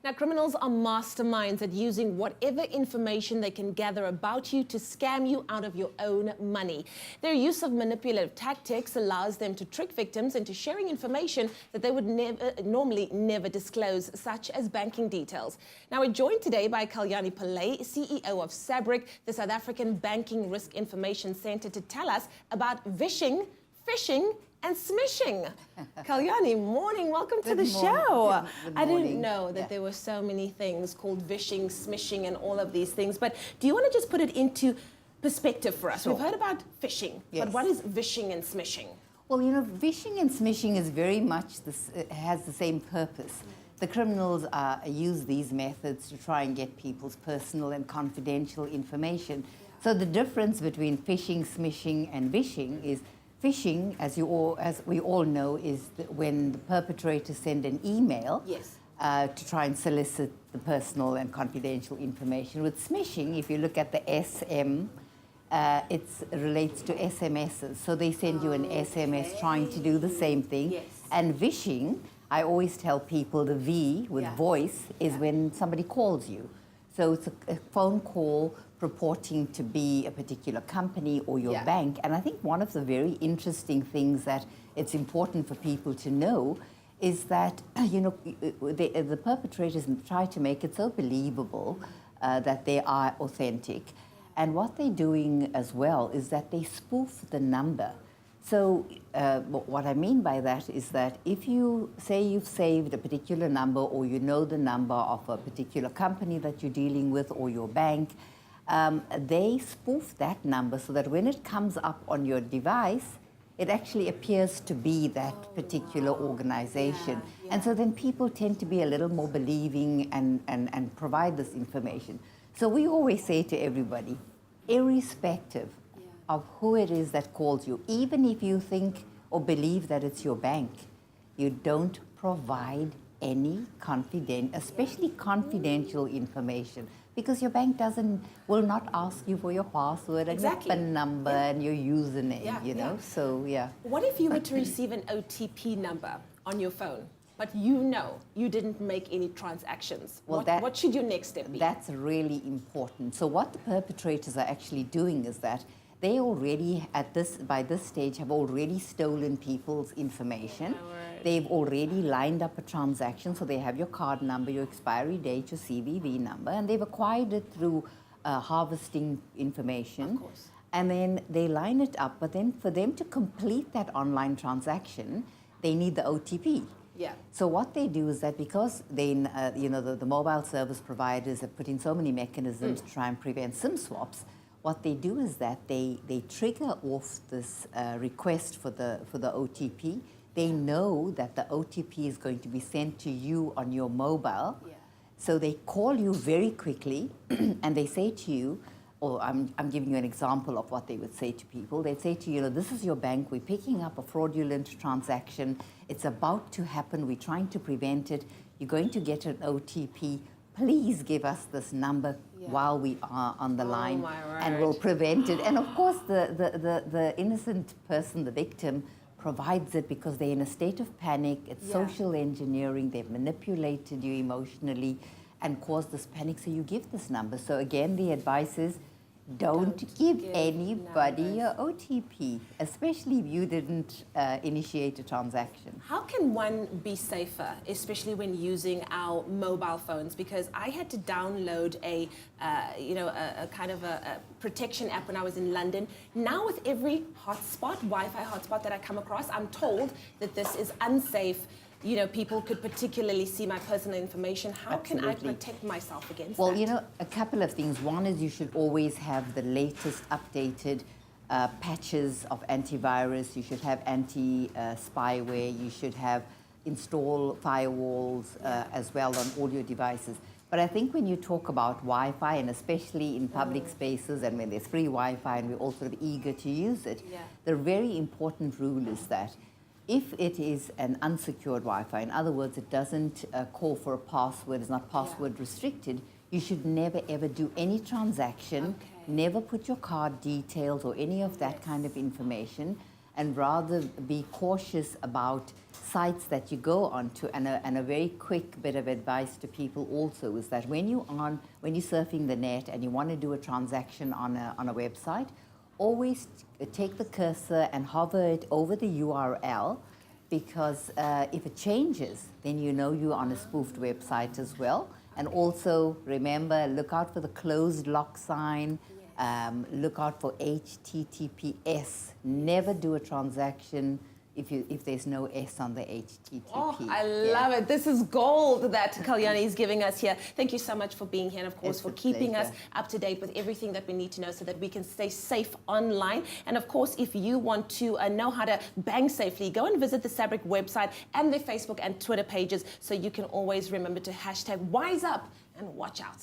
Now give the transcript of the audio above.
Now, criminals are masterminds at using whatever information they can gather about you to scam you out of your own money. Their use of manipulative tactics allows them to trick victims into sharing information that they would normally never disclose, such as banking details. Now, we're joined today by Kalyani Pillay, CEO of SABRIC, the South African Banking Risk Information Center, to tell us about Vishing, Phishing, and Smishing. Kalyani, morning. Welcome to the show. Good I morning. didn't know that there were so many things called Vishing, Smishing, and all of these things. But do you want to just put it into perspective for us? Sure. We've heard about phishing, but what is Vishing and Smishing? Well, you know, Vishing and Smishing is very much has the same purpose. The criminals use these methods to try and get people's personal and confidential information. So the difference between phishing, smishing, and vishing is phishing, as we all know, is when the perpetrators send an email to try and solicit the personal and confidential information. With smishing, if you look at the SM, it relates to SMSs. So they send you an SMS trying to do the same thing. And vishing, I always tell people the V with voice is when somebody calls you. So it's a phone call purporting to be a particular company or your bank. And I think one of the very interesting things that it's important for people to know is that, you know, the perpetrators try to make it so believable that they are authentic. And what they're doing as well is that they spoof the number. So what I mean by that is that if you say you've saved a particular number, or you know the number of a particular company that you're dealing with or your bank, they spoof that number so that when it comes up on your device, it actually appears to be that particular organization. And so then people tend to be a little more believing and provide this information. So we always say to everybody, irrespective of who it is that calls you, even if you think or believe that it's your bank, you don't provide any especially confidential information, because your bank will not ask you for your password and your PIN number and your username, you know, so What if you were to receive an OTP number on your phone, but you know you didn't make any transactions? Well, what should your next step be? That's really important. So what the perpetrators are actually doing is that they already, by this stage, have already stolen people's information. They've already lined up a transaction, so they have your card number, your expiry date, your CVV number, and they've acquired it through harvesting information. Of course. And then they line it up, but then for them to complete that online transaction, they need the OTP. So what they do is that because they, you know, the mobile service providers have put in so many mechanisms to try and prevent SIM swaps, what they do is that they trigger off this request for the OTP. They know that the OTP is going to be sent to you on your mobile. So they call you very quickly and they say to you, or I'm giving you an example of what they would say to people. They'd say to you, know, this is your bank, we're picking up a fraudulent transaction. It's about to happen, we're trying to prevent it. You're going to get an OTP. Please give us this number while we are on the line, and we'll prevent it. And of course, the innocent person, the victim, provides it because they're in a state of panic. It's social engineering. They've manipulated you emotionally and caused this panic, so you give this number. So again, the advice is don't give anybody your OTP, especially if you didn't initiate a transaction. How can one be safer, especially when using our mobile phones? Because I had to download a kind of a protection app when I was in London. Now with every Wi-Fi hotspot that I come across, I'm told that this is unsafe. You know, people could particularly see my personal information. How can I protect myself against that? Well, you know, a couple of things. One is you should always have the latest updated patches of antivirus. You should have anti-spyware. You should have install firewalls as well on all your devices. But I think when you talk about Wi-Fi, and especially in public spaces and when there's free Wi-Fi and we're all sort of eager to use it, the very important rule is that if it is an unsecured Wi-Fi, in other words, it doesn't call for a password, it's not password restricted, you should never ever do any transaction, never put your card details or any of that kind of information. and rather be cautious about sites that you go onto. And a very quick bit of advice to people also is that when you're surfing the net and you want to do a transaction on a website, always take the cursor and hover it over the URL, because if it changes, then you know you're on a spoofed website as well. And also remember, look out for the closed lock sign. Look out for HTTPS. Never do a transaction if there's no S on the HTTP. Oh, I love it. This is gold that Kalyani is giving us here. Thank you so much for being here, and of course for keeping us up to date with everything that we need to know so that we can stay safe online. And of course, if you want to know how to bank safely, go and visit the SABRIC website and their Facebook and Twitter pages, so you can always remember to #WiseUp and watch out.